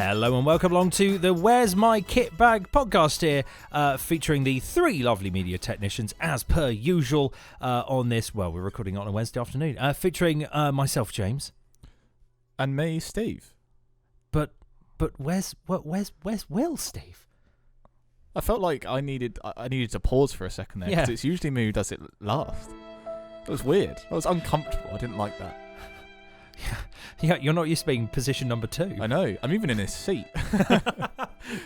Hello and welcome along to the Where's My KitBag podcast here, featuring the three lovely media technicians as per usual on this, well, we're recording on a Wednesday afternoon, featuring myself, James. And me, Steve. But where's Will, Steve? I felt like I needed to pause for a second there, because it's usually me who does it last. It was weird. I was uncomfortable. I didn't like that. Yeah, you're not used to being position number 2. I know. I'm even in his seat.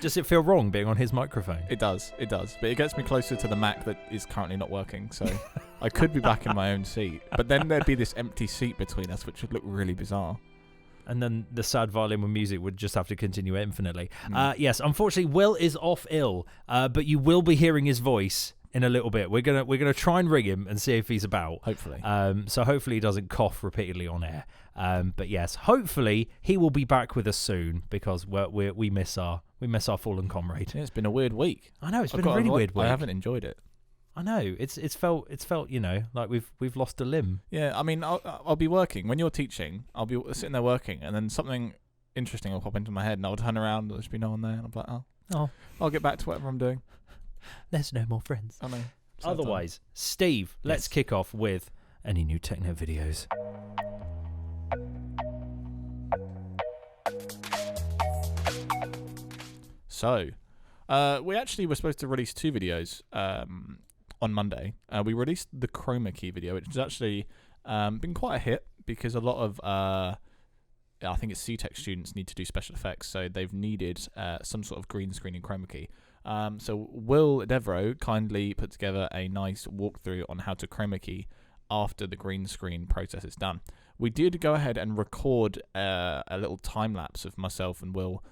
Does it feel wrong being on his microphone? It does. But it gets me closer to the Mac that is currently not working, so I could be back in my own seat. But then there'd be this empty seat between us, which would look really bizarre. And then the sad violin with music would just have to continue infinitely. Yes, unfortunately, Will is off ill, but you will be hearing his voice in a little bit. We're gonna try and ring him and see if he's about. Hopefully. So hopefully he doesn't cough repeatedly on air. But yes, hopefully he will be back with us soon, because we miss our fallen comrade. Yeah, it's been a weird week. I know, it's been a really weird week. I haven't enjoyed it. I know, it's felt like we've lost a limb. Yeah, I mean, I'll be working when you're teaching. I'll be sitting there working, and then something interesting will pop into my head, and I'll turn around, there'll just be no one there, and I'm like, oh, I'll get back to whatever I'm doing. There's no more friends. I know. Otherwise, Steve, let's kick off with any new TechNet videos. So, we actually were supposed to release 2 videos on Monday. We released the chroma key video, which has actually been quite a hit, because a lot of I think it's C-Tech students need to do special effects, so they've needed some sort of green screen and chroma key. So Will Devereux kindly put together a nice walkthrough on how to chroma key after the green screen process is done. We did go ahead and record a little time lapse of myself and Will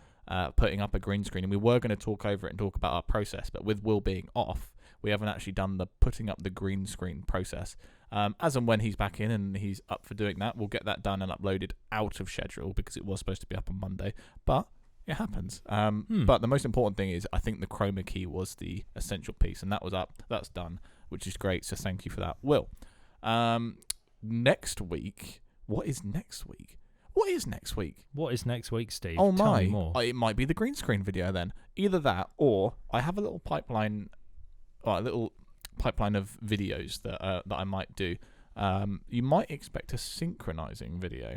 putting up a green screen, and we were going to talk over it and talk about our process, but with Will being off, we haven't actually done the putting up the green screen process. As and when he's back in and he's up for doing that, we'll get that done and uploaded out of schedule, because it was supposed to be up on Monday, but it happens. But the most important thing is, I think the chroma key was the essential piece, and that was up. That's done, which is great, so thank you for that, Will. Next week, what is next week? What is next week, Steve? Oh my! Tell me more. It might be the green screen video then. Either that, or I have a little pipeline, of videos that I might do. You might expect a synchronizing video.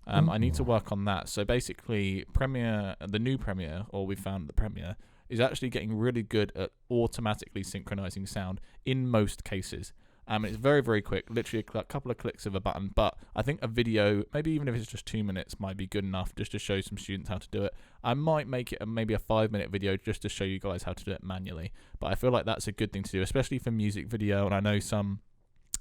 I need to work on that. So basically, the new Premiere, or we found the Premiere, is actually getting really good at automatically synchronizing sound in most cases. It's very, very quick, literally a couple of clicks of a button. But I think a video, maybe even if it's just 2 minutes, might be good enough just to show some students how to do it. I might make it maybe a 5-minute video just to show you guys how to do it manually. But I feel like that's a good thing to do, especially for music video. And I know some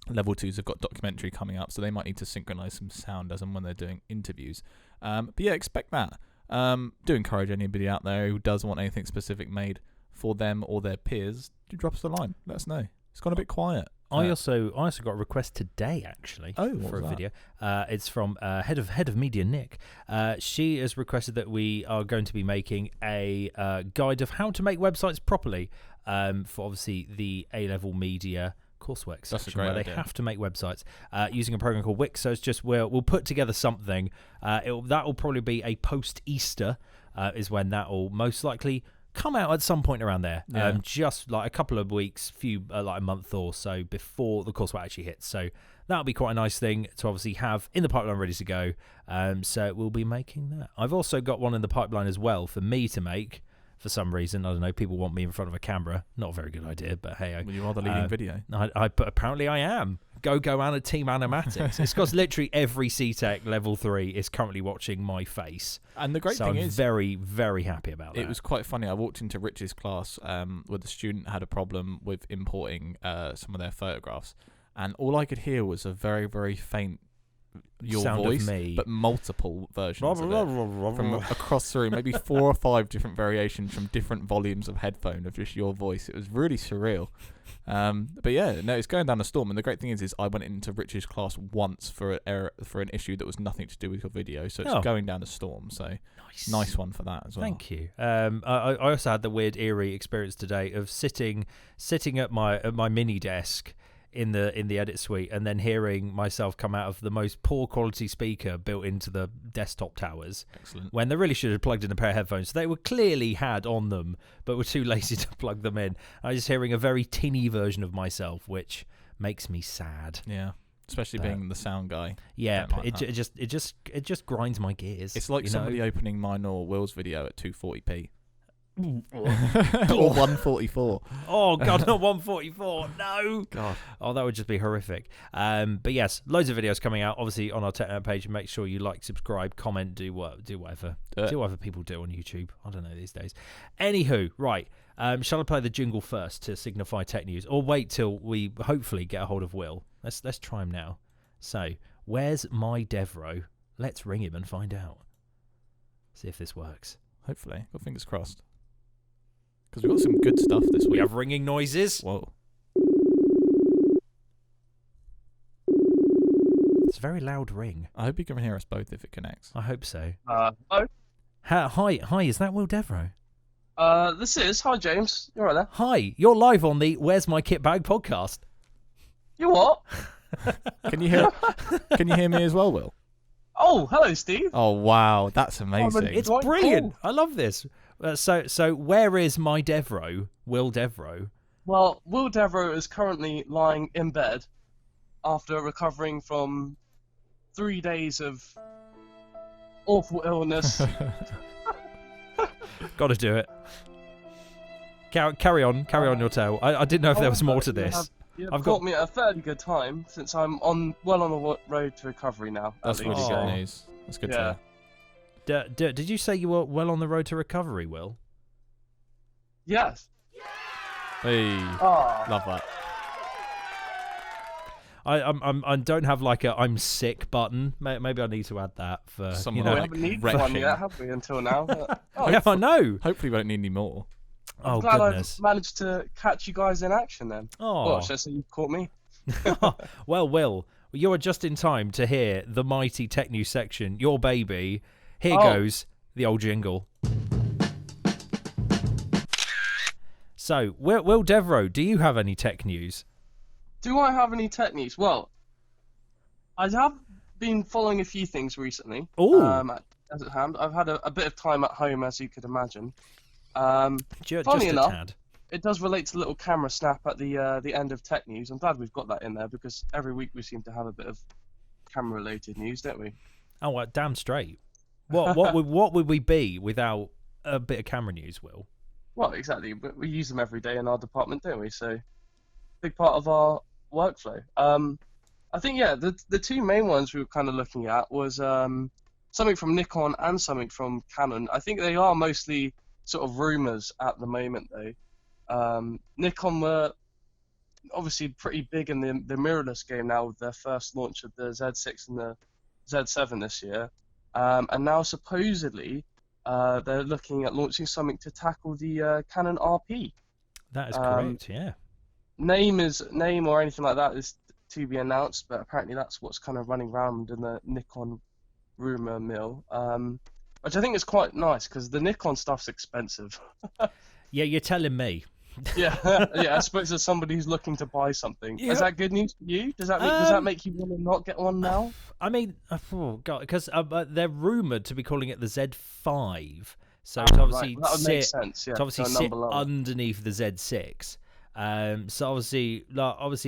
level 2s have got documentary coming up, so they might need to synchronize some sound as and when they're doing interviews. But yeah, expect that. Do encourage anybody out there who does want anything specific made for them or their peers, do drop us a line. Let us know. It's gone a bit quiet. I also got a request today, actually, for a video. It's from head of media Nick. She has requested that we are going to be making a guide of how to make websites properly for obviously the A-level media coursework section, where they have to make websites using a program called Wix. So it's just we'll put together something. That will probably be a post-Easter is when that will most likely come out at some point around there. Just like a couple of weeks, like a month or so before the coursework actually hits. So that'll be quite a nice thing to obviously have in the pipeline ready to go. So we'll be making that. I've also got one in the pipeline as well for me to make. For some reason, I don't know, people want me in front of a camera. Not a very good idea, but hey. Well, you are the leading video. But apparently I am. Go and Team Animatics. It's because literally every C-Tech level 3 is currently watching my face. And the great thing I'm is, very, very happy about that. It was quite funny. I walked into Rich's class where the student had a problem with importing some of their photographs, and all I could hear was a very, very faint sound voice, of me, but multiple versions of it from across the room, maybe 4 or 5 different variations from different volumes of headphone of just your voice. It was really surreal. But yeah, no, it's going down a storm, and the great thing is I went into Rich's class once for an issue that was nothing to do with your video, so it's going down a storm. So nice one for that as well. Thank you. I also had the weird eerie experience today of sitting at my mini desk in the edit suite, and then hearing myself come out of the most poor quality speaker built into the desktop towers. Excellent. When they really should have plugged in a pair of headphones. They were clearly had on them, but were too lazy to plug them in. I was just hearing a very tinny version of myself, which makes me sad. Yeah. Especially being the sound guy. Yeah, like it just grinds my gears. It's like somebody opening mine or Will's video at 240p. Or 144. Oh god, not 144. No. God. Oh, that would just be horrific. But yes, loads of videos coming out, obviously, on our TechNet page. Make sure you like, subscribe, comment, do whatever people do on YouTube. I don't know these days. Anywho, right. Shall I play the jingle first to signify tech news, or wait till we hopefully get a hold of Will? Let's try him now. So, where's my Devereux? Let's ring him and find out. See if this works. Hopefully. Got fingers crossed. Because we've got some good stuff this week. We have ringing noises. Whoa. It's a very loud ring. I hope you can hear us both if it connects. I hope so. Hello. Hi, is that Will Devereux? This is. Hi, James. You alright there? Hi, you're live on the Where's My KitBag podcast. You what? Can you hear me as well, Will? Oh, hello, Steve. Oh, wow. That's amazing. It's Quite brilliant. cool. I love this. So where is my Devereux, Will Devereux? Well, Will Devereux is currently lying in bed after recovering from 3 days of awful illness. Got to do it. Carry on your tale. I didn't know if there was more to this. You've caught me at a fairly good time since I'm well on the road to recovery now. That's really good news. That's good to hear. Did you say you were well on the road to recovery, Will? Yes. Hey, Oh. love that. I don't have like a I'm sick button. Maybe I need to add that for Someone We like haven't needed wrecking. one yet, have we, until now? Yeah, I know. Hopefully we don't need any more. Oh, I'm glad goodness. I've managed to catch you guys in action then. Oh. Well, should I say you caught me? Well, Will, you are just in time to hear the mighty tech news section. Your baby. Here goes the old jingle. So, Will Devereux, do you have any tech news? Do I have any tech news? Well, I have been following a few things recently. Ooh. As at hand, I've had a bit of time at home, as you could imagine. Just Funny a enough, tad. it does relate to the little camera snap at the end of tech news. I'm glad we've got that in there because every week we seem to have a bit of camera-related news, don't we? Oh, well, damn straight. What would we be without a bit of camera news, Will? Well, exactly. We use them every day in our department, don't we? So, big part of our workflow. I think, yeah, the two main ones we were kind of looking at was something from Nikon and something from Canon. I think they are mostly sort of rumors at the moment, though. Nikon were obviously pretty big in the mirrorless game now with their first launch of the Z6 and the Z7 this year. And now supposedly they're looking at launching something to tackle the Canon RP. That is correct, yeah. Name or anything like that is to be announced, but apparently that's what's kind of running around in the Nikon rumor mill, which I think is quite nice because the Nikon stuff's expensive. Yeah, you're telling me. Yeah, I suppose as somebody who's looking to buy something, is that good news for you? Does that make you want to not get one now? I mean, oh God, because they're rumored to be calling it the Z5, so to obviously that would make sense. Yeah, to obviously sit underneath the Z6. So obviously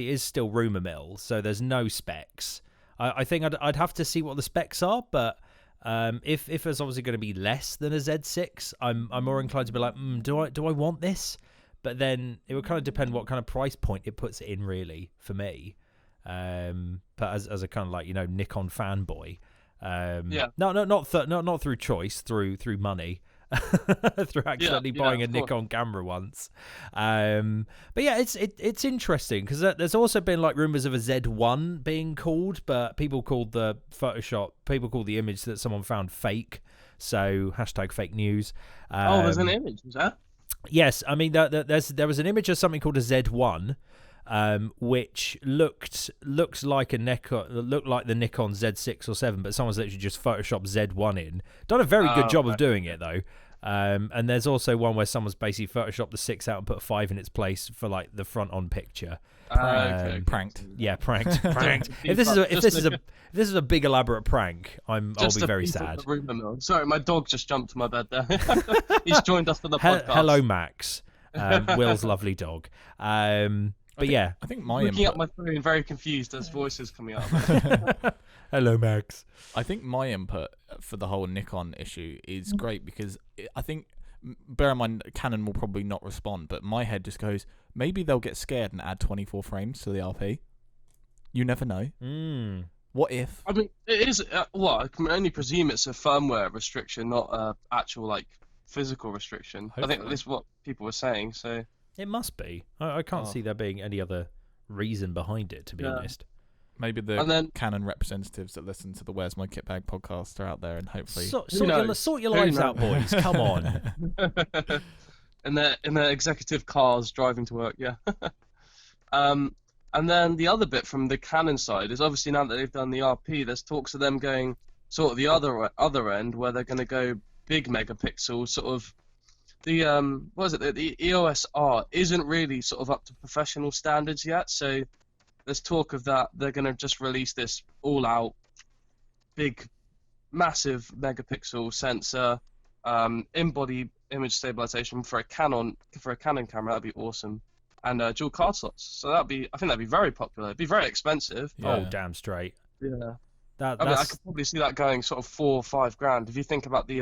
it is still rumor mill, so there's no specs. I think I'd have to see what the specs are, but if there's obviously going to be less than a Z6, I'm more inclined to be like, do I want this? But then it would kind of depend what kind of price point it puts it in, really, for me. But as a kind of like Nikon fanboy, not through choice, through money. Through accidentally buying a Nikon camera once, but yeah, it's interesting because there's also been like rumors of a Z1 being called, but people called the image that someone found fake, so #fake news. There's an image, is that? Yes, I mean there was an image of something called a Z1. Which looked like the Nikon Z6 or 7, but someone's literally just photoshopped Z1 in. Done a very good job of doing it though. And there's also one where someone's basically photoshopped the 6 out and put a 5 in its place for like the front on picture. Pranked. Yeah, pranked. If this is a big elaborate prank, I'll be very sad. Sorry, my dog just jumped to my bed there. He's joined us for the podcast. Hello, Max. Will's lovely dog. Yeah, I think my looking input, at my phone, very confused as voices coming out. Hello, Max. I think my input for the whole Nikon issue is great because I think, bear in mind, Canon will probably not respond, but my head just goes, maybe they'll get scared and add 24 frames to the RP. You never know. What if? I mean, it is. I can only presume it's a firmware restriction, not a actual like physical restriction. Hopefully. I think this is what people were saying. So it must be. I can't see there being any other reason behind it, to be honest. Maybe the Canon representatives that listen to the Where's My KitBag podcast are out there, and hopefully sort your lives out, boys. Come on. in their executive cars driving to work, yeah. And then the other bit from the Canon side is obviously now that they've done the RP, there's talks of them going sort of the other end where they're going to go big megapixels, sort of. The EOS R isn't really sort of up to professional standards yet, so there's talk of that they're going to just release this all-out big, massive megapixel sensor, in-body image stabilization for a Canon camera. That'd be awesome, and dual card slots. So I think that'd be very popular. It'd be very expensive. Yeah. Oh, damn straight. Yeah. I could probably see that going sort of $4,000 or $5,000. If you think about the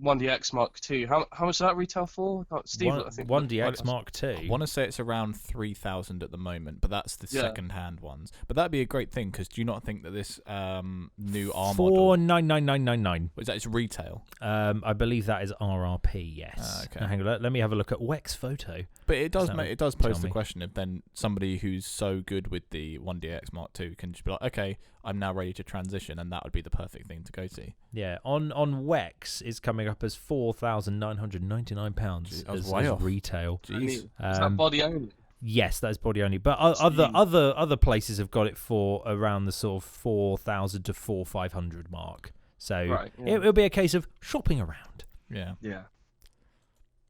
1DX Mark II. How much does that retail for? Steve, I think 1DX Mark II. I want to say it's around 3,000 at the moment, but that's the second-hand ones. But that'd be a great thing because do you not think that this new R model 499,999 is that its retail? I believe that is RRP. Yes. Okay. Now, hang on. Let me have a look at Wex Photo. But it does pose the question if then somebody who's so good with the 1DX Mark II can just be like, okay, I'm now ready to transition, and that would be the perfect thing to go to. Yeah, on Wex it's coming up as £4,999 as retail. Jeez. Is that body only? Yes, that is body only. But other places have got it for around the sort of 4,000 to 4,500 mark. So it'll be a case of shopping around. Yeah.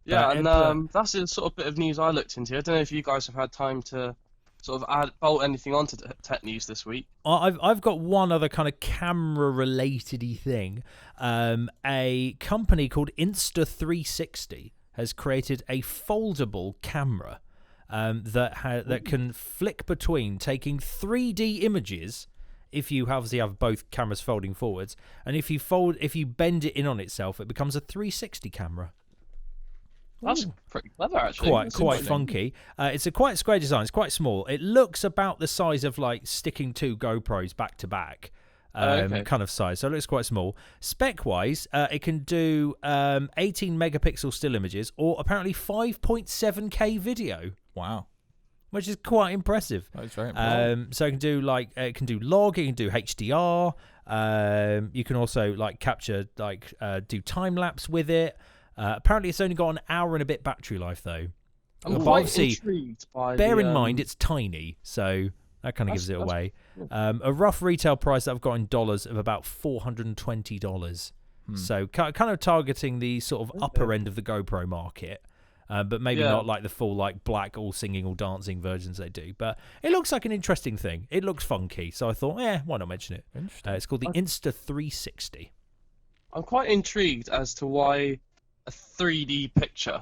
And that's a sort of bit of news I looked into. I don't know if you guys have had time to sort of bolt anything onto tech news this week. I've got one other kind of camera-related-y thing. A company called Insta360 has created a foldable camera that can flick between taking 3D images. If you obviously have both cameras folding forwards, and if you bend it in on itself, it becomes a 360 camera. That's pretty clever, actually. Quite funky. It's a quite square design. It's quite small. It looks about the size of like sticking two GoPros back to back, kind of size. So it looks quite small. Spec-wise, it can do 18 megapixel still images or apparently 5.7K video. Wow. Which is quite impressive. That is very impressive. So it can do log, it can do HDR. You can also capture do time lapse with it. Apparently, it's only got an hour and a bit battery life, though. I'm quite intrigued by bear in mind, it's tiny, so that kind of gives it away. A rough retail price that I've got in dollars of about $420. So kind of targeting the sort of upper end of the GoPro market, but maybe not like the full black, all singing, all dancing versions they do. But it looks like an interesting thing. It looks funky, so I thought, why not mention it? It's called the Insta360. I'm quite intrigued as to why a 3D picture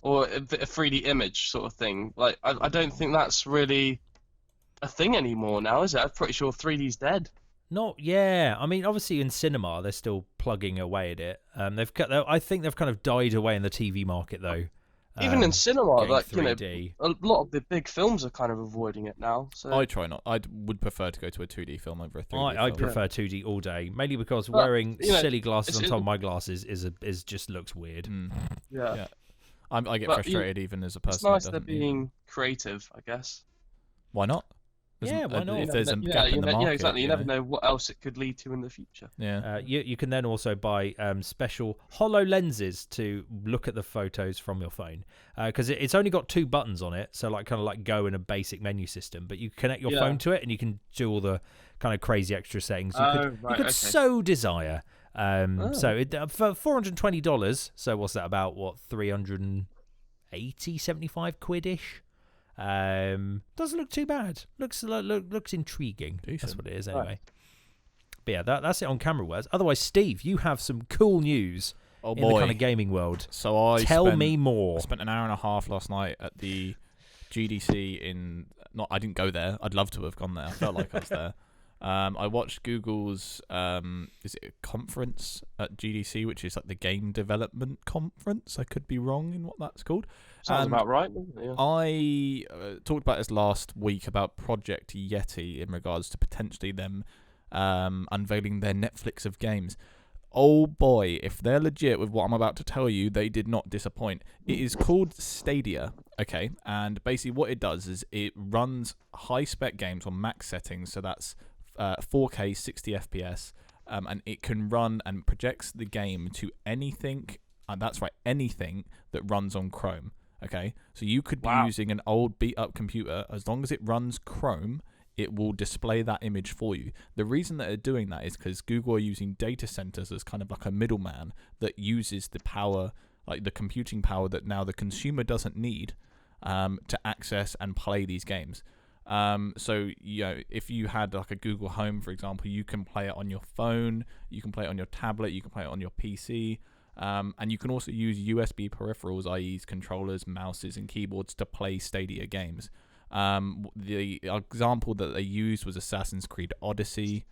or a 3D image sort of thing. I don't think that's really a thing anymore now, is it? I'm pretty sure 3D's dead. I mean, obviously in cinema they're still plugging away at it. I think they've kind of died away in the TV market though. Even in cinema, 3D. A lot of the big films are kind of avoiding it now. So I try not. I would prefer to go to a 2D film over a 3D film. I prefer 2D all day, mainly because wearing silly glasses on top of my glasses is just looks weird. Yeah. I get frustrated even as a person. It's nice they're being creative, I guess. Why not? Why not? If there's a gap in the market, exactly. You never know what else it could lead to in the future. Yeah. You can then also buy special hollow lenses to look at the photos from your phone, because it's only got 2 buttons on it, so kind of go in a basic menu system. But you connect your phone to it, and you can do all the kind of crazy extra settings you could so desire. So for $420, so what's that, about 375 quid-ish? Doesn't look too bad. Looks intriguing. Decent. That's what it is anyway. Right. But yeah, that's it on camera words. Otherwise, Steve, you have some cool news in the kind of gaming world. So Tell me more. I spent an hour and a half last night at the GDC I didn't go there. I'd love to have gone there. I felt like I was there. I watched Google's is it a conference at GDC, which is like the game development conference. I could be wrong in what that's called. Sounds about right. Yeah. I talked about this last week about Project Yeti in regards to potentially them unveiling their Netflix of games. Oh boy, if they're legit with what I'm about to tell you, they did not disappoint. It is called Stadia, okay? And basically what it does is it runs high-spec games on max settings, so that's 4K 60 FPS, and it can run and projects the game to anything, that's right, anything that runs on Chrome, okay? So you could be using an old beat-up computer. As long as it runs Chrome, it will display that image for you. The reason that they're doing that is because Google are using data centers as kind of like a middleman that uses the power, like the computing power that now the consumer doesn't need to access and play these games. So, if you had like a Google Home, for example, you can play it on your phone, you can play it on your tablet, you can play it on your PC, and you can also use USB peripherals, i.e. controllers, mouses, and keyboards to play Stadia games. The example that they used was Assassin's Creed Odyssey,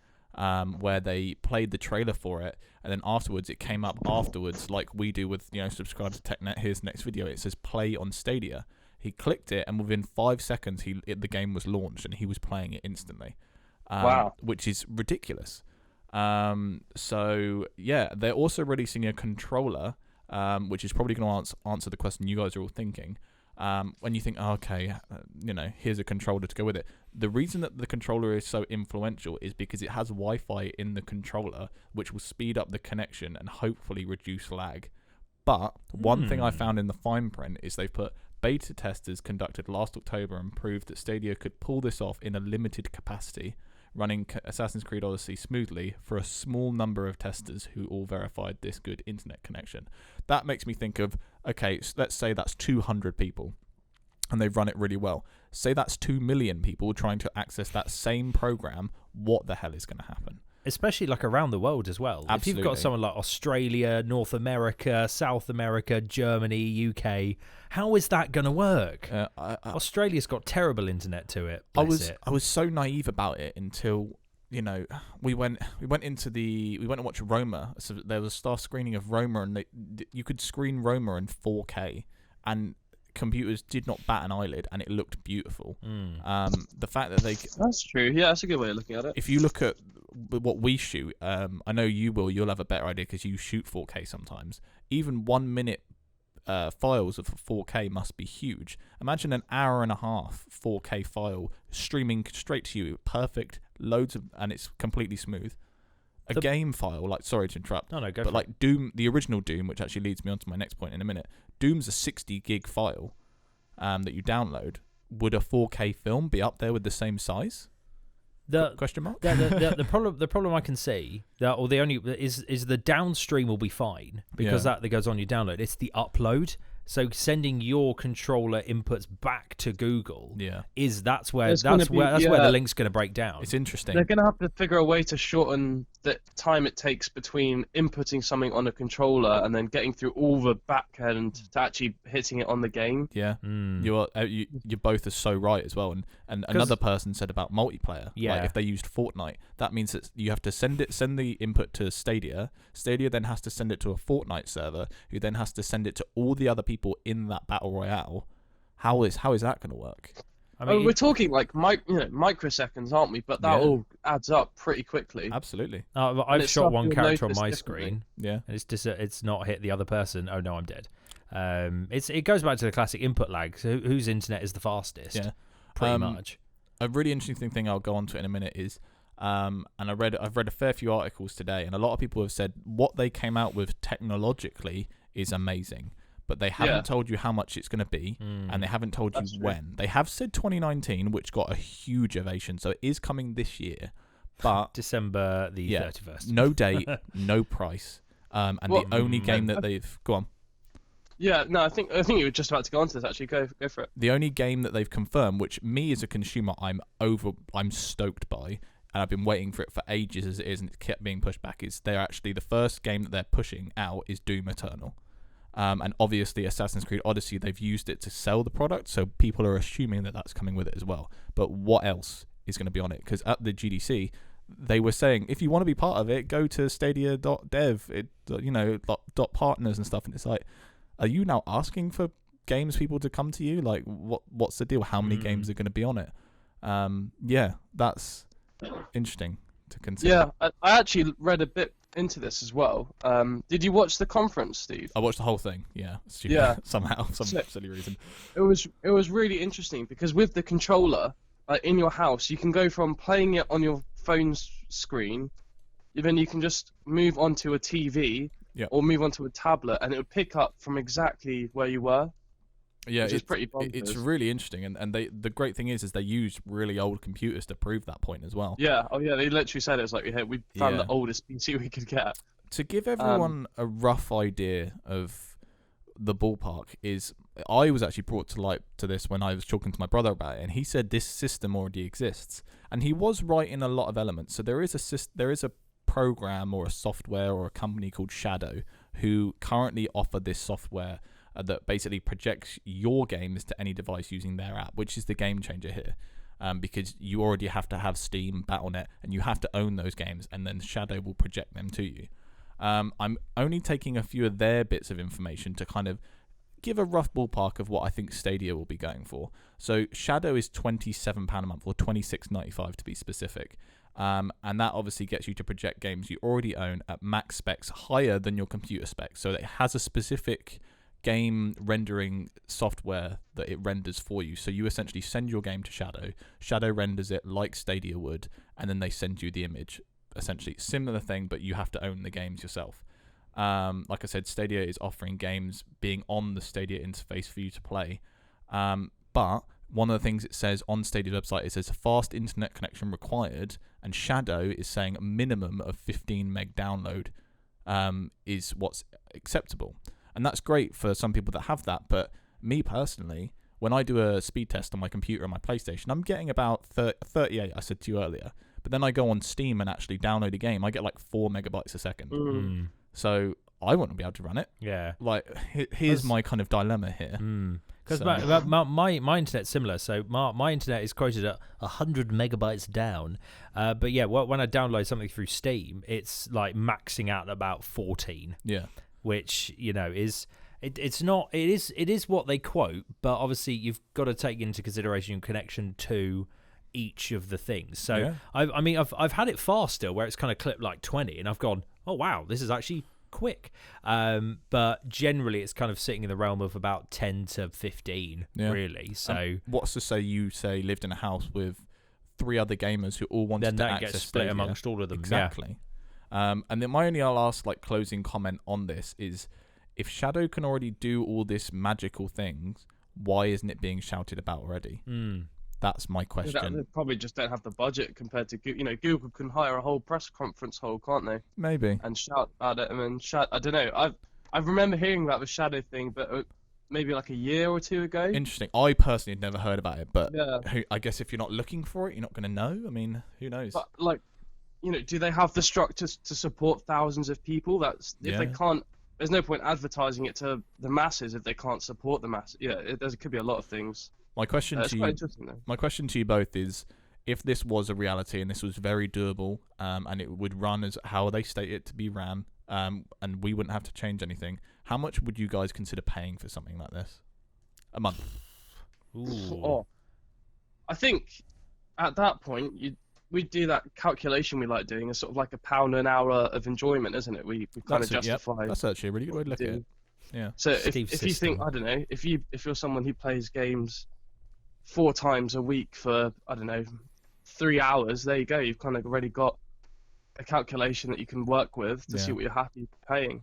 where they played the trailer for it, and then afterwards it came up afterwards, like we do with, subscribe to TechNet, here's the next video, it says play on Stadia. He clicked it, and within 5 seconds the game was launched, and he was playing it instantly. Which is ridiculous. So yeah, they're also releasing a controller, which is probably going to answer the question you guys are all thinking. When you think, here's a controller to go with it. The reason that the controller is so influential is because it has Wi-Fi in the controller, which will speed up the connection and hopefully reduce lag. But one thing I found in the fine print is they've put beta testers conducted last October and proved that Stadia could pull this off in a limited capacity, running Assassin's Creed Odyssey smoothly for a small number of testers who all verified this good internet connection. That makes me think of, okay, so let's say that's 200 people and they've run it really well. Say that's 2 million people trying to access that same program. What the hell is going to happen? Especially like around the world as well. Absolutely. If you've got someone like Australia, North America, South America, Germany, UK, how is that going to work? Australia's got terrible internet to it. I was so naive about it until we went and watched Roma. So there was a staff screening of Roma, and you could screen Roma in 4K, and computers did not bat an eyelid, and it looked beautiful. The fact that that's true. Yeah, that's a good way of looking at it. If you look at what we shoot, I know you'll have a better idea because you shoot 4K sometimes. Even 1 minute files of 4K must be huge. Imagine an hour and a half 4K file streaming straight to you, perfect, and it's completely smooth. A game file, like, sorry to interrupt, go but like it. Doom, the original Doom, which actually leads me on to my next point in a minute. Doom's a 60 gig file that you download. Would a 4K film be up there with the same size? Question mark. The problem I can see or the only is the downstream will be fine because that goes on your download. It's the upload. So sending your controller inputs back to Google, that's where the link's going to break down. It's interesting. They're going to have to figure a way to shorten the time it takes between inputting something on a controller and then getting through all the back end to actually hitting it on the game. Yeah, you both are so right as well. And another person said about multiplayer. Yeah, like if they used Fortnite, that means that you have to send the input to Stadia. Stadia then has to send it to a Fortnite server, who then has to send it to all the other people in that battle royale. How is that going to work? I mean, we're talking like microseconds, aren't we? But that all adds up pretty quickly. Absolutely. I've shot one character on my screen. Yeah, and it's not hit the other person. Oh no, I'm dead. It goes back to the classic input lag. So whose internet is the fastest? Yeah, pretty much. A really interesting thing I'll go on to in a minute is, and I've read a fair few articles today, and a lot of people have said what they came out with technologically is amazing. But they haven't told you how much it's going to be, and they haven't told you when. They have said 2019, which got a huge ovation, so it is coming this year. But December the 31st. No date, no price. And the only game that they've... Go on. Yeah, no, I think you were just about to go on to this, actually. Go for it. The only game that they've confirmed, which me as a consumer, I'm stoked by, and I've been waiting for it for ages as it is, and it kept being pushed back, is they're actually the first game that they're pushing out is Doom Eternal. And obviously Assassin's Creed Odyssey, they've used it to sell the product, so people are assuming that that's coming with it as well. But what else is going to be on it? Because at the GDC, they were saying, if you want to be part of it, go to stadia.dev, .partners and stuff, and it's like, are you now asking for games people to come to you? Like, what's the deal? How many games are going to be on it? Yeah, that's interesting to consider. Yeah, I actually read a bit into this as well. Did you watch the conference, Steve? I watched the whole thing. Yeah, stupid. Yeah. Somehow, silly reason. It was really interesting because with the controller in your house, you can go from playing it on your phone's screen, then you can just move onto a TV or move onto a tablet, and it would pick up from exactly where you were. Yeah, which is pretty bonkers. It's really interesting, and the great thing is they used really old computers to prove that point as well. Yeah, they literally said it was like, hey, we found the oldest PC we could get. To give everyone a rough idea of the ballpark, is I was actually brought to light to this when I was talking to my brother about it, and he said this system already exists, and he was right in a lot of elements. So there is a program or a software or a company called Shadow who currently offer this software that basically projects your games to any device using their app, which is the game changer here, because you already have to have Steam, Battle.net, and you have to own those games, and then Shadow will project them to you. I'm only taking a few of their bits of information to kind of give a rough ballpark of what I think Stadia will be going for. So Shadow is £27 a month, or $26.95 to be specific. And that obviously gets you to project games you already own at max specs higher than your computer specs. So it has a specific game rendering software that it renders for you. So you essentially send your game to Shadow. Shadow renders it like Stadia would, and then they send you the image. Essentially, similar thing, but you have to own the games yourself. Like I said, Stadia is offering games being on the Stadia interface for you to play. But one of the things it says on Stadia's website, it says a fast internet connection required, and Shadow is saying a minimum of 15 meg download is what's acceptable. And that's great for some people that have that, but me personally, when I do a speed test on my computer and my PlayStation, I'm getting about 38, I said to you earlier. But then I go on Steam and actually download a game, I get like 4 megabytes a second. So I want to be able to run it. Yeah. Like, here's my kind of dilemma here. Because my internet's similar. So my internet is quoted at 100 megabytes down. But yeah, when I download something through Steam, it's like maxing out at about 14. Yeah. Which, is it is what they quote, but obviously you've got to take into consideration your connection to each of the things. So I've had it faster where it's kind of clipped like 20, and I've gone, oh wow, this is actually quick. But generally it's kind of sitting in the realm of about 10 to 15 really. So what's to say you lived in a house with 3 other gamers who all wanted to access gets split Stadia amongst all of them. Exactly. And then my only last closing comment on this is, if Shadow can already do all this magical things, why isn't it being shouted about already? That's my question. They probably just don't have the budget compared to Google can hire a whole press conference hall, can't they? Maybe. And shout at it, and then shout. I don't know. I remember hearing about the Shadow thing, but maybe like a year or two ago. Interesting. I personally had never heard about it, but yeah. I guess if you're not looking for it, you're not going to know. I mean, who knows? But do they have the structures to support thousands of people? If they can't, there's no point advertising it to the masses if they can't support the masses. Yeah, there could be a lot of things. My question to you both is, if this was a reality and this was very doable, and it would run as how they state it to be ran, and we wouldn't have to change anything, how much would you guys consider paying for something like this? A month? Oh, I think at that point we'd do that calculation we like doing, as sort of like £1 an hour of enjoyment, isn't it? We kind of justify. Yep. That's actually a really good way to look at it. Yeah. So if you think, I don't know, if you're someone who plays games 4 times a week for, I don't know, 3 hours, there you go. You've kind of already got a calculation that you can work with to see what you're happy paying.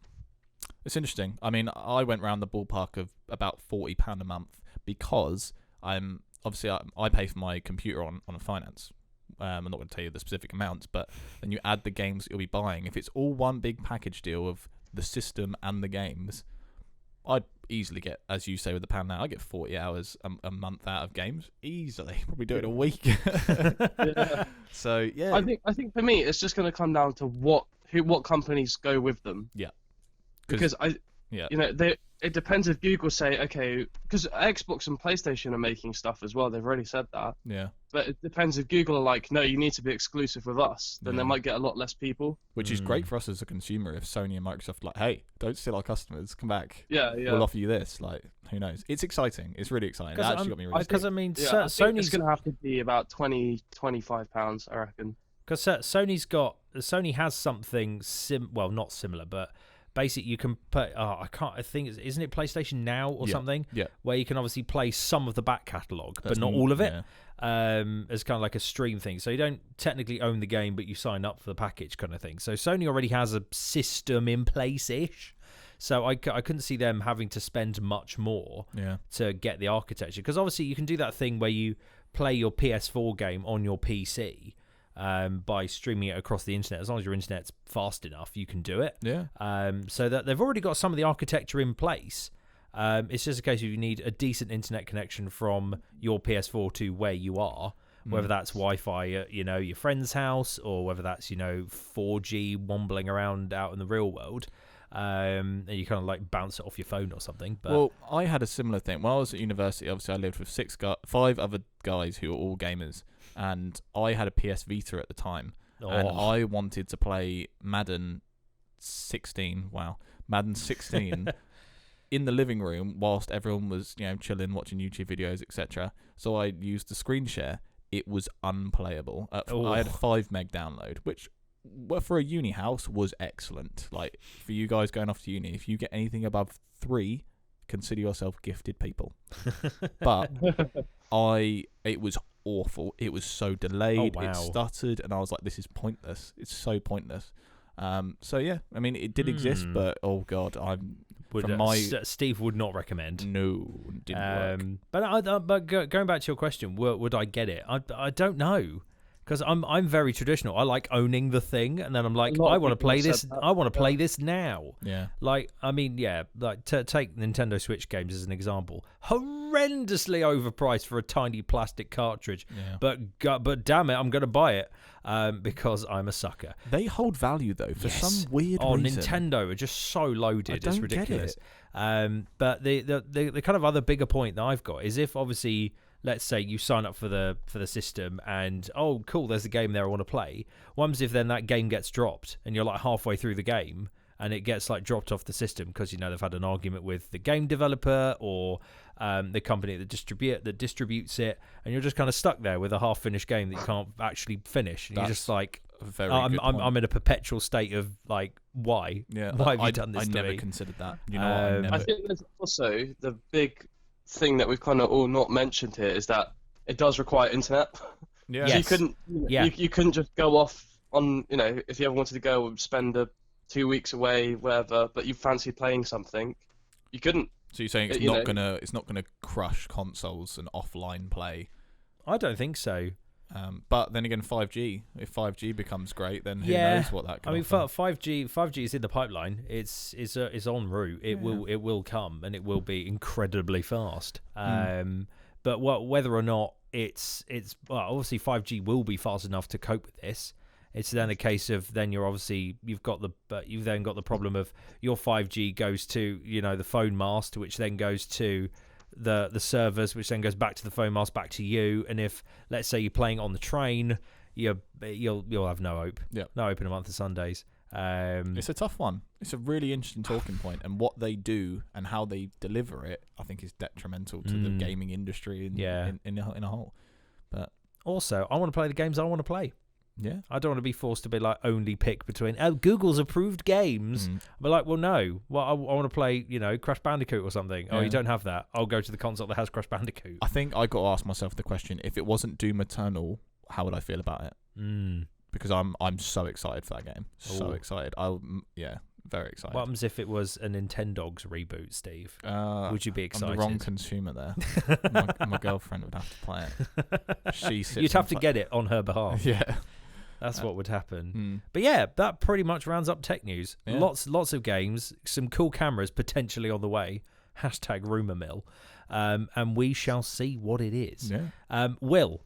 It's interesting. I mean, I went round the ballpark of about £40 a month, because I pay for my computer on a finance. I'm not going to tell you the specific amounts, but then you add the games that you'll be buying. If it's all one big package deal of the system and the games, I'd easily get, as you say with the pound now, I get 40 hours a month out of games easily. Probably do it a week. Yeah. So yeah, I think for me, it's just going to come down to what companies go with them. Yeah. Because yeah, you know, it depends if Google say, okay, because Xbox and PlayStation are making stuff as well. They've already said that. yeah. But it depends if Google are like, no, you need to be exclusive with us. Then they might get a lot less people. Which is great for us as a consumer if Sony and Microsoft are like, hey, don't steal our customers, come back. Yeah. We'll offer you this. Like, who knows? It's exciting. It's really exciting. It actually got me really. Because I mean, I think Sony's it's going to have to be about £25, I reckon. Because Sony has something not similar, but basically you can put. I think isn't it PlayStation Now or something? Yeah. Where you can obviously play some of the back catalogue, but not all of it. Yeah. As kind of like a stream thing. So you don't technically own the game, but you sign up for the package kind of thing. So Sony already has a system in place-ish. So I couldn't see them having to spend much more to get the architecture. Because obviously you can do that thing where you play your PS4 game on your PC by streaming it across the internet. As long as your internet's fast enough, you can do it. Yeah. So that they've already got some of the architecture in place. It's just a case of you need a decent internet connection from your PS4 to where you are, whether that's Wi-Fi at your friend's house or whether that's 4G wombling around out in the real world, and you kind of like bounce it off your phone or something. But well, I had a similar thing when I was at university. Obviously, I lived with 5 other guys who were all gamers, and I had a PS Vita at the time, and I wanted to play Madden 16. Wow, Madden 16. In the living room whilst everyone was chilling, watching YouTube videos, etc. So I used the screen share. It was unplayable. I had a 5 meg download, which for a uni house was excellent. Like for you guys going off to uni, if you get anything above 3, consider yourself gifted people. But it was awful. It was so delayed. It stuttered, and I was like, this is pointless. It's so pointless. So yeah, I mean, it did exist, but oh god, Steve would not recommend. No, didn't work. But going back to your question, would I get it? I don't know, because I'm very traditional. I like owning the thing, and then I'm like, I want to play this. I want to play this now. Yeah. Like, I mean, like take Nintendo Switch games as an example. Horrendously overpriced for a tiny plastic cartridge. Yeah. But damn it, I'm going to buy it because I'm a sucker. They hold value though for some weird reason. Nintendo are just so loaded. It's ridiculous. Get it. But the kind of other bigger point that I've got is if obviously, let's say you sign up for the system and oh cool, there's a game there I want to play. What if then that game gets dropped and you're like halfway through the game and it gets like dropped off the system because they've had an argument with the game developer or the company that distributes it, and you're just kind of stuck there with a half-finished game that you can't actually finish. And you're just like, I'm in a perpetual state of like, why? Yeah, why have you done this I to never me? considered that. I think there's also the big thing that we've kind of all not mentioned here is that it does require internet. Yeah. So you couldn't just go off on if you ever wanted to go and spend 2 weeks away, whatever, but you fancy playing something, you couldn't. So you're saying it's not gonna crush consoles and offline play? I don't think so. But then again, 5G. If 5G becomes great, then who knows what that can offer. 5G is in the pipeline. It's en route. It will come, and it will be incredibly fast. But whether or not it's obviously 5G will be fast enough to cope with this. It's then a case of then you've then got the problem of your 5G goes to the phone mast, which then goes to the servers, which then goes back to the phone mast, back to you. And if let's say you're playing on the train, you'll have no hope. Yeah, no hope in a month of Sundays. It's a tough one. It's a really interesting talking point, and what they do and how they deliver it, I think, is detrimental to the gaming industry in a whole. But also, I want to play the games I want to play. Yeah, I don't want to be forced to be like only pick between Google's approved games. But like, well, no, I want to play Crash Bandicoot or something. Oh, you don't have that. I'll go to the console that has Crash Bandicoot. I think I got to ask myself the question: if it wasn't Doom Eternal, how would I feel about it? Because I'm so excited for that game. So excited. Very excited. What happens if it was a Nintendogs reboot, Steve? Would you be excited? I'm the wrong consumer there. my girlfriend would have to play it. You'd have to get it on her behalf. Yeah. That's what would happen. But yeah, that pretty much rounds up tech news. Yeah. Lots of games, some cool cameras potentially on the way. # rumor mill. And we shall see what it is. Yeah. Will.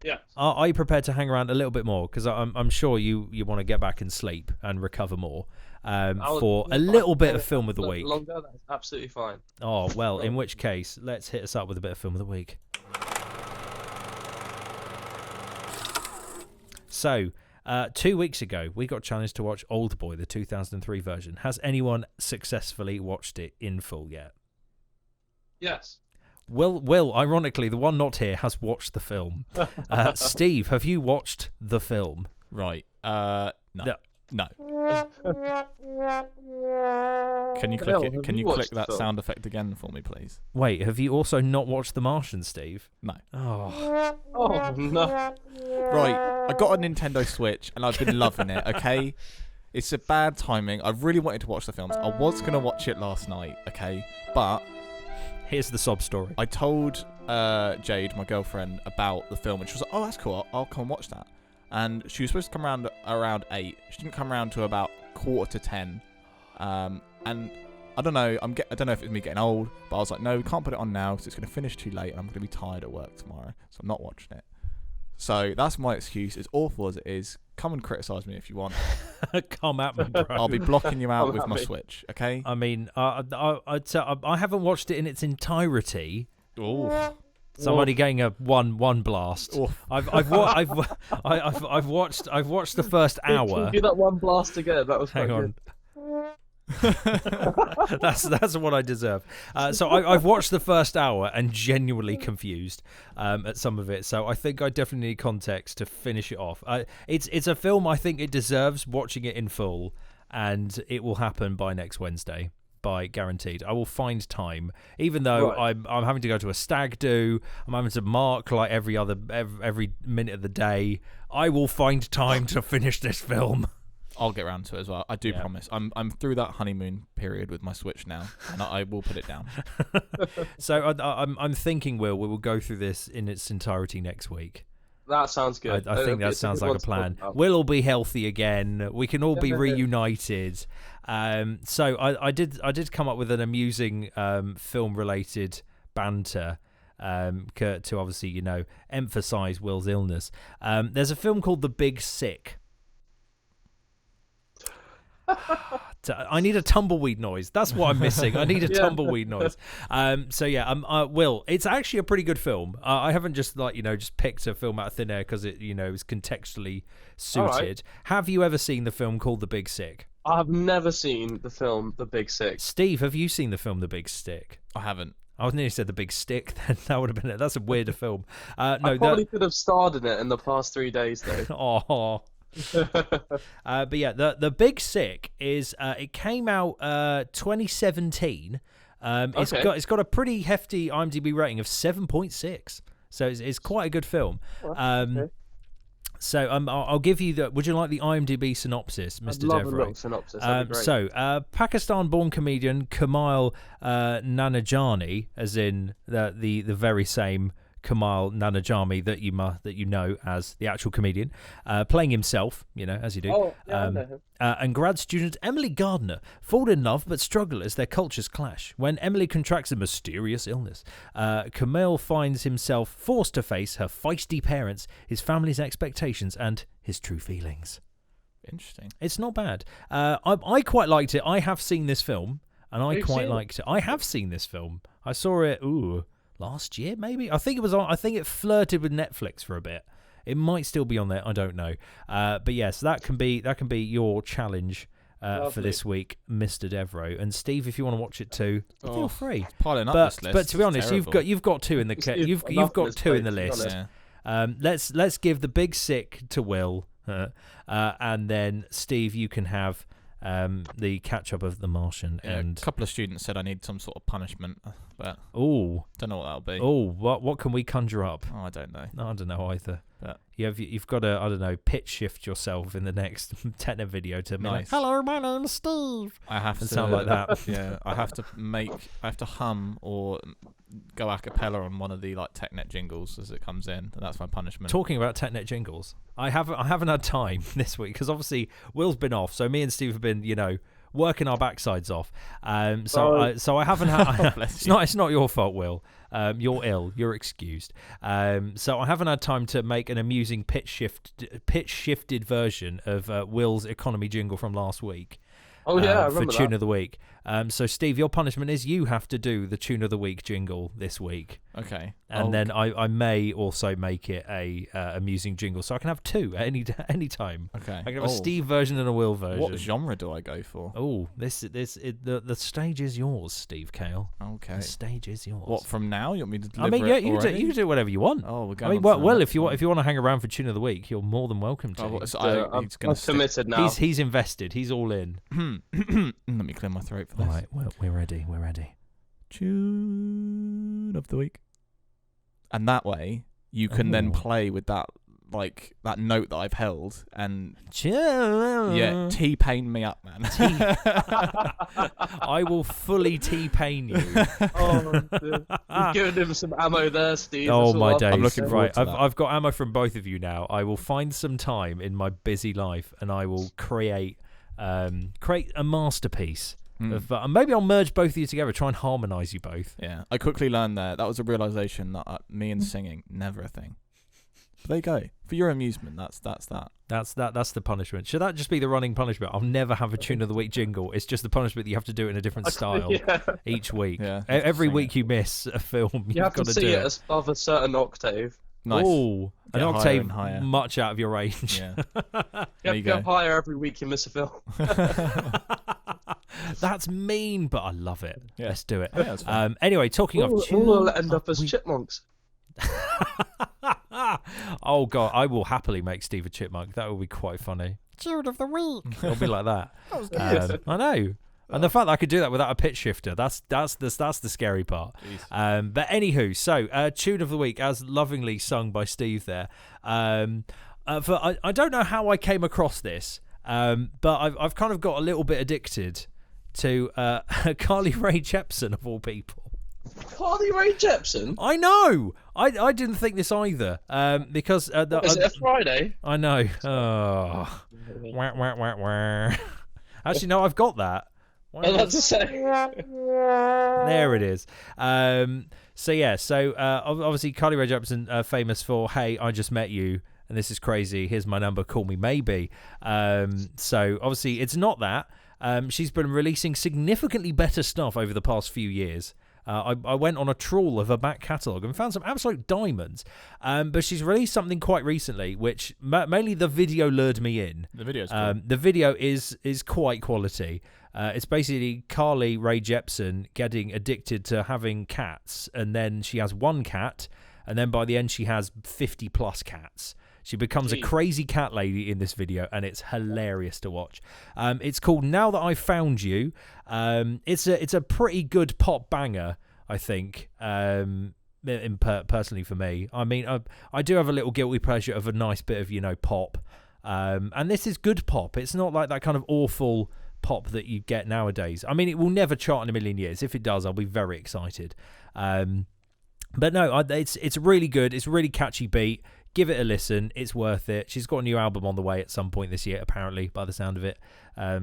Yeah. Are you prepared to hang around a little bit more? Because I'm sure you want to get back and sleep and recover more for a little bit of film of the week. Longer, that's absolutely fine. Oh, well, in which case, let's hit us up with a bit of film of the week. So, 2 weeks ago, we got challenged to watch Oldboy, the 2003 version. Has anyone successfully watched it in full yet? Yes. Will, ironically, the one not here, has watched the film. Steve, have you watched the film? Right. No. No. Can you click it? Can you click that sound effect again for me, please? Wait, have you also not watched The Martian, Steve? No. Oh no. Right. I got a Nintendo Switch and I've been loving it. Okay. It's a bad timing. I really wanted to watch the films. I was gonna watch it last night. Okay, but here's the sob story. I told Jade, my girlfriend, about the film, and she was like, "Oh, that's cool. I'll come watch that." And she was supposed to come around 8. She didn't come around to about 9:45. And I don't know. I don't know if it's me getting old, but I was like, "No, we can't put it on now because it's going to finish too late, and I'm going to be tired at work tomorrow, so I'm not watching it." So that's my excuse. As awful as it is, come and criticize me if you want. Come at me, bro. I'll be blocking you out with my Switch. Okay. I mean, I haven't watched it in its entirety. Oh. So I'm only getting a one blast. I've watched the first hour. Do that one blast again. That was hang on. Good. that's what I deserve. So I've watched the first hour and genuinely confused at some of it. So I think I definitely need context to finish it off. It's a film I think it deserves watching it in full, and it will happen by next Wednesday. By guaranteed. I will find time, even though I'm having to go to a stag do. I'm having to mark like every minute of the day. I will find time to finish this film. I'll get around to it as well. I do promise. I'm through that honeymoon period with my Switch now, and I will put it down. So I'm thinking we will go through this in its entirety next week. That sounds good. I think that sounds like a plan. We'll all be healthy again. We can all be reunited. So I did come up with an amusing film-related banter to obviously emphasise Will's illness. There's a film called The Big Sick. I need a tumbleweed noise. That's what I'm missing. I need a tumbleweed noise. Will, it's actually a pretty good film. I haven't just picked a film out of thin air because it is contextually suited. Right. Have you ever seen the film called The Big Sick? I've never seen the film The Big Sick. Steve, have you seen the film The Big Stick? I haven't. I was nearly said The Big Stick. Then that would have been it. That's a weirder film. No, I probably could have starred in it in the past 3 days though. Oh. But yeah, the Big Sick is it came out 2017. It's got a pretty hefty IMDb rating of 7.6, so it's quite a good film. So I'll give you the. Would you like the IMDb synopsis, Mr. I'd love Devereux? a synopsis. That'd be great. So Pakistan-born comedian Kamal Nanajani, as in the very same Kamal Nanajami that you know as the actual comedian, playing himself, as you do. Oh, yeah, I know him. And grad student Emily Gardner fall in love but struggle as their cultures clash. When Emily contracts a mysterious illness, Kamal finds himself forced to face her feisty parents, his family's expectations, and his true feelings. Interesting. It's not bad. I quite liked it. I have seen this film, and I quite liked it. I have seen this film. I saw it. Last year, maybe. I think it was on. I think it flirted with Netflix for a bit. It might still be on there. I don't know. But yes, that can be your challenge for this week, Mr. Devereux. And Steve, if you want to watch it too, feel free. Piling up this list. But to be honest, you've got two in the you've got two in the list. Yeah. Let's give The Big Sick to Will, and then Steve, you can have the catch-up of The Martian. And a couple of students said I need some sort of punishment, but don't know what that'll be. What can we conjure up? I don't know. I don't know either. But You've got to, I don't know, pitch shift yourself in the next TechNet video to be like, hello, my name's Steve. I have to sound like that. Yeah, I have to hum or go a cappella on one of the like TechNet jingles as it comes in. And that's my punishment. Talking about TechNet jingles, I haven't had time this week because obviously Will's been off, so me and Steve have been, working our backsides off. So I haven't had. It's not your fault, Will. You're ill. You're excused. So I haven't had time to make an amusing pitch shifted version of Will's economy jingle from last week. Oh yeah, I remember for Tune of the Week. So Steve, your punishment is you have to do the Tune of the Week jingle this week. Okay. And then I may also make it a amusing jingle, so I can have two at any time. Okay. I can have a Steve version and a Will version. What genre do I go for? Oh, the stage is yours, Steve Kale. Okay. The stage is yours. What, from now? You want me to deliver you can do whatever you want. Oh, we're going. If you want to hang around for Tune of the Week, you're more than welcome to. I'm committed now. He's invested. He's all in. Let me clear my throat for this. All right, well, we're ready. Tune of the Week. And that way, you can then play with that, like, that note that I've held and... Yeah, T-pain me up, man. I will fully T-pain you. You've given him some ammo there, Steve. Oh, my days. I'm looking forward to that. I've got ammo from both of you now. I will find some time in my busy life and I will create a masterpiece. Maybe I'll merge both of you together, try and harmonise you both. Yeah, I quickly learned that was a realisation that me and singing, never a thing. But there you go. For your amusement, that's that. That's the punishment. Should that just be the running punishment? I'll never have a Tune of the Week jingle. It's just the punishment that you have to do it in a different style each week. Yeah, every week you miss a film, you have to sing it above a certain octave. Nice. Oh, an octave higher. much out of your range. Yeah. You have to go higher every week you miss a film. That's mean, but I love it. Yeah. Let's do it. Yeah, anyway, talking of we'll end up as chipmunks. Oh god, I will happily make Steve a chipmunk. That will be quite funny. Tune of the Week. It'll be like that. That was good. I know. And the fact that I could do that without a pitch shifter, that's the scary part. But anywho, so Tune of the Week, as lovingly sung by Steve there. I don't know how I came across this, but I've kind of got a little bit addicted to Carly Rae Jepsen, of all people. Carly Rae Jepsen? I know. I didn't think this either. Because is it a Friday? I know. Oh. Wah, wah, wah, wah. Actually, no, I've got that. I was about to say. There it is. So obviously Carly Rae Jepsen, famous for "Hey, I Just Met You, and This Is Crazy. Here's my number. Call me maybe." So obviously it's not that. She's been releasing significantly better stuff over the past few years. I went on a trawl of her back catalogue and found some absolute diamonds. But she's released something quite recently, which mainly the video lured me in. The video's cool. The video is quite quality. It's basically Carly Rae Jepsen getting addicted to having cats, and then she has one cat, and then by the end she has 50 plus cats. She becomes a crazy cat lady in this video, and it's hilarious to watch. It's called Now That I Found You. It's a pretty good pop banger, I think, personally for me. I mean, I do have a little guilty pleasure of a nice bit of, pop. And this is good pop. It's not like that kind of awful pop that you get nowadays. I mean, it will never chart in a million years. If it does, I'll be very excited. But no, it's really good. It's a really catchy beat. Give it a listen. It's worth it. She's got a new album on the way at some point this year, apparently, by the sound of it.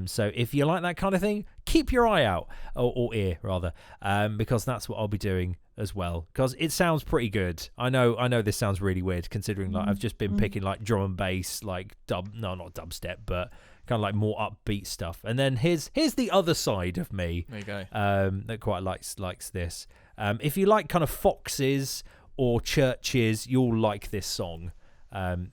So if you like that kind of thing, keep your eye out, or ear, rather, because that's what I'll be doing as well, because it sounds pretty good. I know this sounds really weird, considering like I've just been picking like drum and bass, like not dubstep, but kind of like more upbeat stuff. And then here's the other side of me. There you go. That quite likes this. If you like kind of foxes or churches, you'll like this song,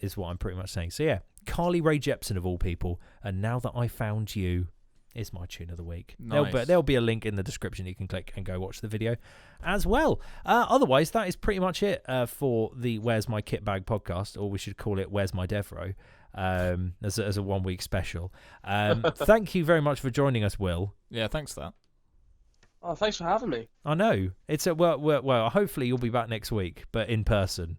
is what I'm pretty much saying. So yeah, Carly Rae Jepsen of all people, and Now That I Found You is my tune of the week. Nice. There'll be a link in the description you can click and go watch the video as well. Otherwise, that is pretty much it for the Where's My KitBag podcast, or we should call it Where's My Devereux, as a 1 week special. Thank you very much for joining us, Will. Yeah, thanks for that. Oh, thanks for having me. I know. It's well, hopefully you'll be back next week, but in person.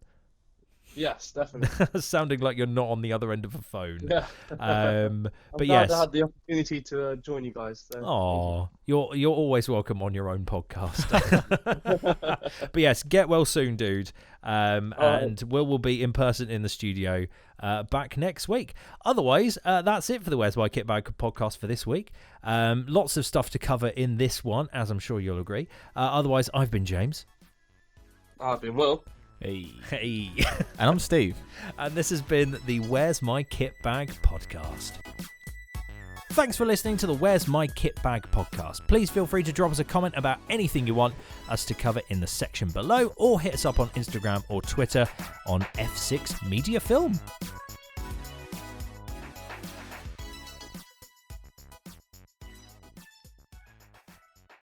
Yes, definitely. Sounding like you're not on the other end of a phone. Yeah. But I'm glad yes. I had the opportunity to join you guys. So Oh, you're always welcome on your own podcast. But yes, get well soon, dude. And we'll be in person in the studio back next week. Otherwise, that's it for the Where's My KitBag podcast for this week. Lots of stuff to cover in this one, as I'm sure you'll agree. Otherwise, I've been James. I've been Will. Hey. And I'm Steve. And this has been the Where's My KitBag podcast. Thanks for listening to the Where's My KitBag podcast. Please feel free to drop us a comment about anything you want us to cover in the section below, or hit us up on Instagram or Twitter on F6 Media Film.